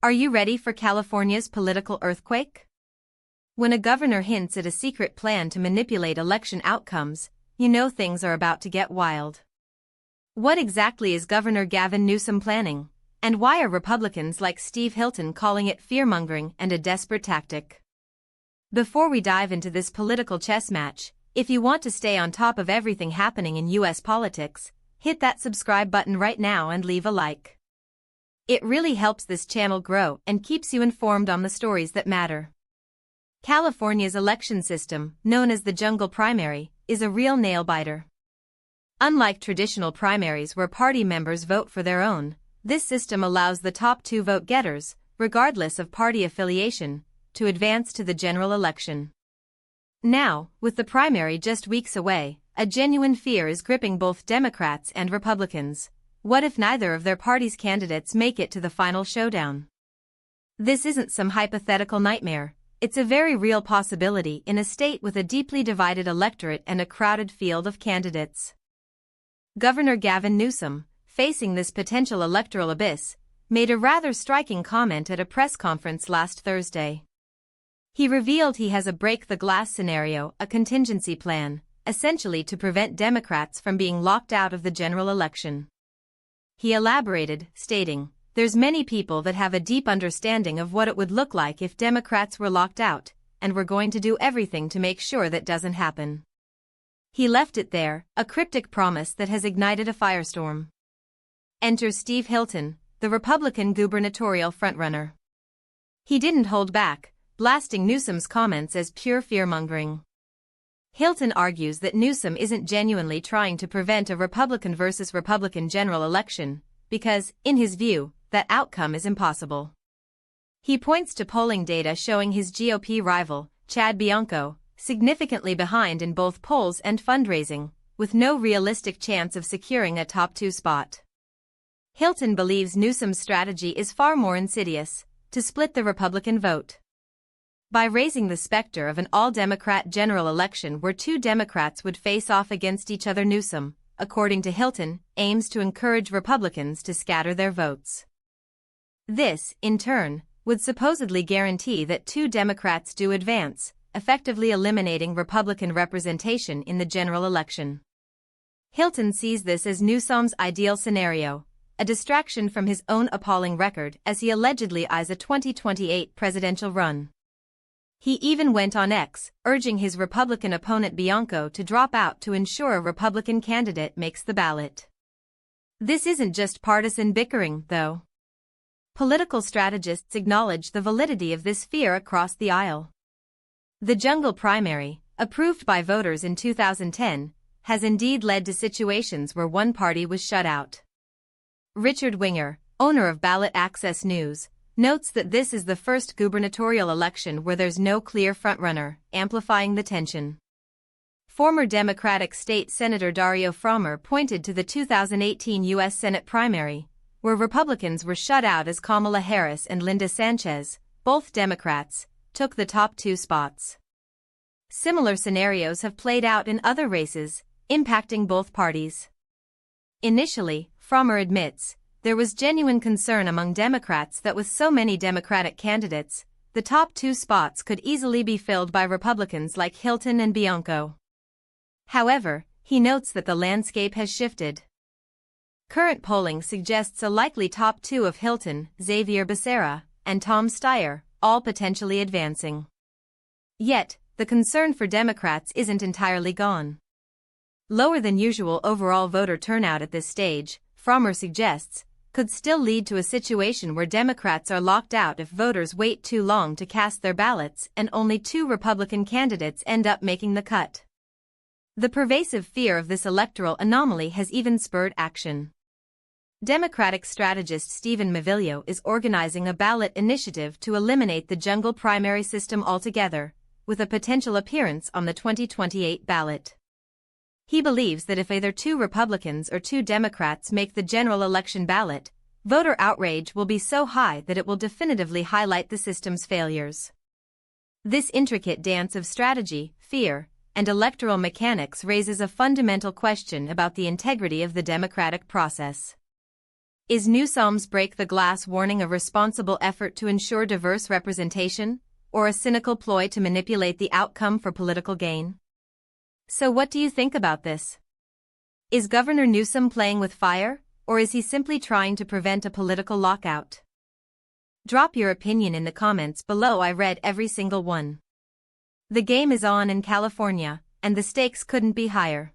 Are you ready for California's political earthquake? When a governor hints at a secret plan to manipulate election outcomes, you know things are about to get wild. What exactly is Governor Gavin Newsom planning, and why are Republicans like Steve Hilton calling it fear-mongering and a desperate tactic? Before we dive into this political chess match, if you want to stay on top of everything happening in U.S. politics, hit that subscribe button right now and leave a like. It really helps this channel grow and keeps you informed on the stories that matter. California's election system, known as the jungle primary, is a real nail-biter. Unlike traditional primaries where party members vote for their own, this system allows the top two vote-getters, regardless of party affiliation, to advance to the general election. Now, with the primary just weeks away, a genuine fear is gripping both Democrats and Republicans. What if neither of their party's candidates make it to the final showdown? This isn't some hypothetical nightmare, it's a very real possibility in a state with a deeply divided electorate and a crowded field of candidates. Governor Gavin Newsom, facing this potential electoral abyss, made a rather striking comment at a press conference last Thursday. He revealed he has a break-the-glass scenario, a contingency plan, essentially to prevent Democrats from being locked out of the general election. He elaborated, stating, "There's many people that have a deep understanding of what it would look like if Democrats were locked out, and we're going to do everything to make sure that doesn't happen." He left it there, a cryptic promise that has ignited a firestorm. Enter Steve Hilton, the Republican gubernatorial frontrunner. He didn't hold back, blasting Newsom's comments as pure fear-mongering. Hilton argues that Newsom isn't genuinely trying to prevent a Republican versus Republican general election, because, in his view, that outcome is impossible. He points to polling data showing his GOP rival, Chad Bianco, significantly behind in both polls and fundraising, with no realistic chance of securing a top two spot. Hilton believes Newsom's strategy is far more insidious, to split the Republican vote. By raising the specter of an all-Democrat general election where two Democrats would face off against each other, Newsom, according to Hilton, aims to encourage Republicans to scatter their votes. This, in turn, would supposedly guarantee that two Democrats do advance, effectively eliminating Republican representation in the general election. Hilton sees this as Newsom's ideal scenario, a distraction from his own appalling record as he allegedly eyes a 2028 presidential run. He even went on X, urging his Republican opponent Bianco to drop out to ensure a Republican candidate makes the ballot. This isn't just partisan bickering, though. Political strategists acknowledge the validity of this fear across the aisle. The jungle primary, approved by voters in 2010, has indeed led to situations where one party was shut out. Richard Winger, owner of Ballot Access News, notes that this is the first gubernatorial election where there's no clear frontrunner, amplifying the tension. Former Democratic State Senator Dario Frommer pointed to the 2018 U.S. Senate primary, where Republicans were shut out as Kamala Harris and Linda Sanchez, both Democrats, took the top two spots. Similar scenarios have played out in other races, impacting both parties. Initially, Frommer admits, there was genuine concern among Democrats that with so many Democratic candidates, the top two spots could easily be filled by Republicans like Hilton and Bianco. However, he notes that the landscape has shifted. Current polling suggests a likely top two of Hilton, Xavier Becerra, and Tom Steyer, all potentially advancing. Yet, the concern for Democrats isn't entirely gone. Lower than usual overall voter turnout at this stage, Frommer suggests, could still lead to a situation where Democrats are locked out if voters wait too long to cast their ballots and only two Republican candidates end up making the cut. The pervasive fear of this electoral anomaly has even spurred action. Democratic strategist Stephen Mavilio is organizing a ballot initiative to eliminate the jungle primary system altogether, with a potential appearance on the 2028 ballot. He believes that if either two Republicans or two Democrats make the general election ballot, voter outrage will be so high that it will definitively highlight the system's failures. This intricate dance of strategy, fear, and electoral mechanics raises a fundamental question about the integrity of the democratic process. Is NEWSOM'S break the glass warning a responsible effort to ensure diverse representation, or a cynical ploy to manipulate the outcome for political gain? So what do you think about this? Is Governor Newsom playing with fire, or is he simply trying to prevent a political lockout? Drop your opinion in the comments below. I read every single one. The game is on in California, and the stakes couldn't be higher.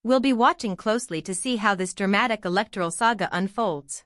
We'll be watching closely to see how this dramatic electoral saga unfolds.